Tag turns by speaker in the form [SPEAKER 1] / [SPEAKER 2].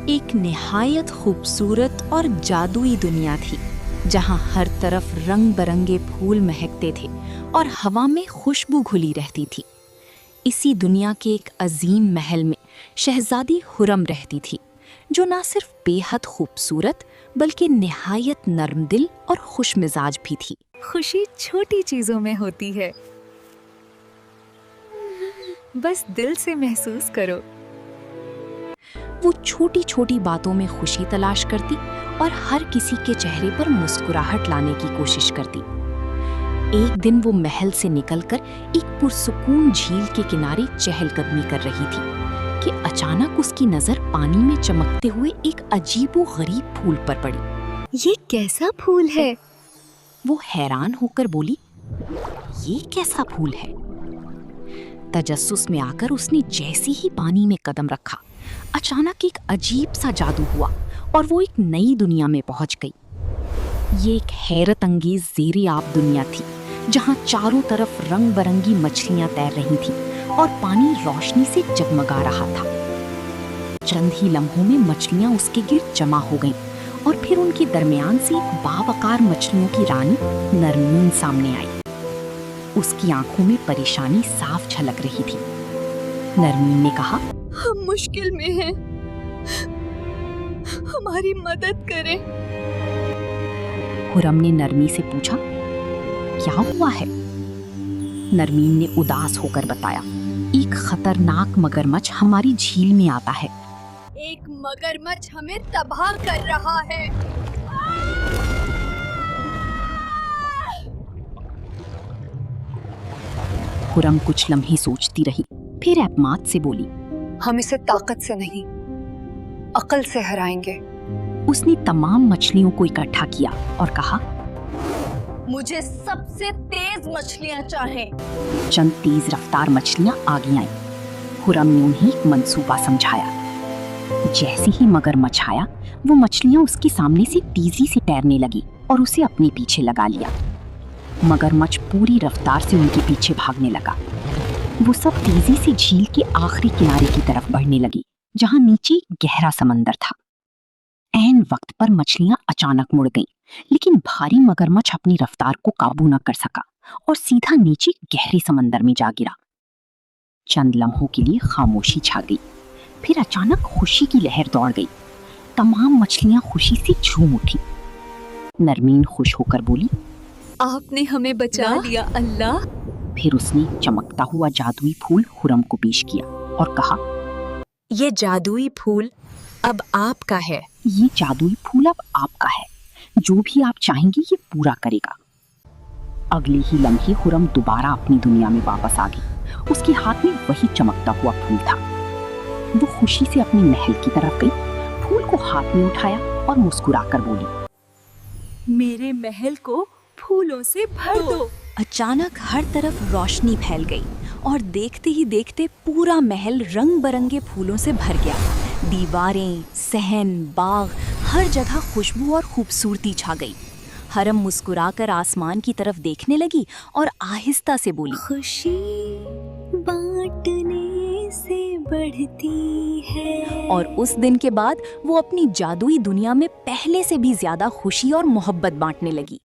[SPEAKER 1] एक निहायत खूबसूरत और जादुई दुनिया थी जहां हर तरफ रंग बरंगे फूल महकते थे और हवा में खुशबू घुली रहती थी। इसी दुनिया के एक अजीम महल में शहजादी हुरम रहती थी, जो ना सिर्फ बेहद खूबसूरत बल्कि निहायत नर्म दिल और खुश मिजाज भी थी।
[SPEAKER 2] खुशी छोटी चीजों में होती है, बस दिल से महसूस करो।
[SPEAKER 1] वो छोटी छोटी बातों में खुशी तलाश करती और हर किसी के चेहरे पर मुस्कुराहट लाने की कोशिश करती। एक दिन वो महल से निकलकर एक पुरसुकून झील के किनारे चहलकदमी कर रही थी कि अचानक उसकी नजर पानी में चमकते हुए एक अजीबो-गरीब फूल पर पड़ी।
[SPEAKER 2] ये कैसा फूल है?
[SPEAKER 1] वो हैरान होकर बोली, ये कैसा फूल है? तजस्सुस में आकर उसने जैसे ही पानी में कदम रखा, अचानक एक अजीब सा जादू हुआ और वो एक नई दुनिया में पहुंच गई। ये एक हैरत अंगेज ज़ेरे आब दुनिया थी, जहां चारों तरफ रंग बरंगी मछलियां तैर रही थीं और पानी रोशनी से जगमगा रहा था। चंद ही लम्हों में मछलियां उसके गिर्द जमा हो गईं और फिर उनके दरमियान से एक बावकार मछलियों की रानी नरमीन सामने आई। उसकी आंखों में परेशानी साफ झलक रही थी। नरमीन ने कहा,
[SPEAKER 2] हम मुश्किल में हैं, हमारी मदद करें।
[SPEAKER 1] हुरम ने नरमी से पूछा, क्या हुआ है? नरमीन ने उदास होकर बताया, एक खतरनाक मगरमच्छ हमारी झील में आता है।
[SPEAKER 2] एक मगरमच्छ हमें तबाह कर रहा है।
[SPEAKER 1] हुरम कुछ लम्हे सोचती रही, फिर एतमाद से बोली,
[SPEAKER 2] हम इसे ताकत से नहीं, अकल से हराएंगे।
[SPEAKER 1] उसने तमाम मछलियों को इकट्ठा किया और कहा,
[SPEAKER 2] मुझे सबसे तेज मछलियां चाहिए।
[SPEAKER 1] चंद तेज रफ्तार मछलियां आगे आईं। हुरम ने उन्हें एक मंसूबा समझाया। जैसे ही मगरमच्छ आया, वो मछलियां उसके सामने से तेजी से तैरने लगी और उसे अपने पीछे लगा लिया। मगरमच्छ पूरी रफ्तार से उनके पीछे भागने लगा। वो सब तेजी से झील के आखिरी किनारे की तरफ बढ़ने लगी, जहां नीचे गहरा समंदर था। ऐन वक्त पर मछलियां अचानक मुड़ गईं, लेकिन भारी मगरमच्छ अपनी रफ्तार को काबू न कर सका और सीधा नीचे गहरे समंदर में जा गिरा। चंद लम्हों के लिए खामोशी छा गई, फिर अचानक खुशी की लहर दौड़ गई। तमाम मछलियां खुशी से झूम उठी। नरमीन खुश होकर बोली,
[SPEAKER 2] आपने हमें बचा लिया अल्लाह।
[SPEAKER 1] फिर उसने चमकता हुआ जादुई फूल हुरम को पेश किया और कहा,
[SPEAKER 2] ये जादुई फूल अब आपका है।
[SPEAKER 1] ये जादुई फूल अब आपका है, जो भी आप चाहेंगे ये पूरा करेगा। अगले ही लम्हे हुरम दोबारा अपनी दुनिया में वापस आ गई। उसके हाथ में वही चमकता हुआ फूल था। वो खुशी से अपने महल की तरफ गई, फूल को हाथ में उठाया और मुस्कुराकर बोली,
[SPEAKER 2] मेरे महल को फूलों से भर दो।
[SPEAKER 1] अचानक हर तरफ रोशनी फैल गई और देखते ही देखते पूरा महल रंग बरंगे फूलों से भर गया। दीवारें, सहन, बाग, हर जगह खुशबू और खूबसूरती छा गई। हरम मुस्कुराकर आसमान की तरफ देखने लगी और आहिस्ता से बोली,
[SPEAKER 2] खुशी बांटने से बढ़ती है।
[SPEAKER 1] और उस दिन के बाद वो अपनी जादुई दुनिया में पहले से भी ज्यादा खुशी और मोहब्बत बांटने लगी।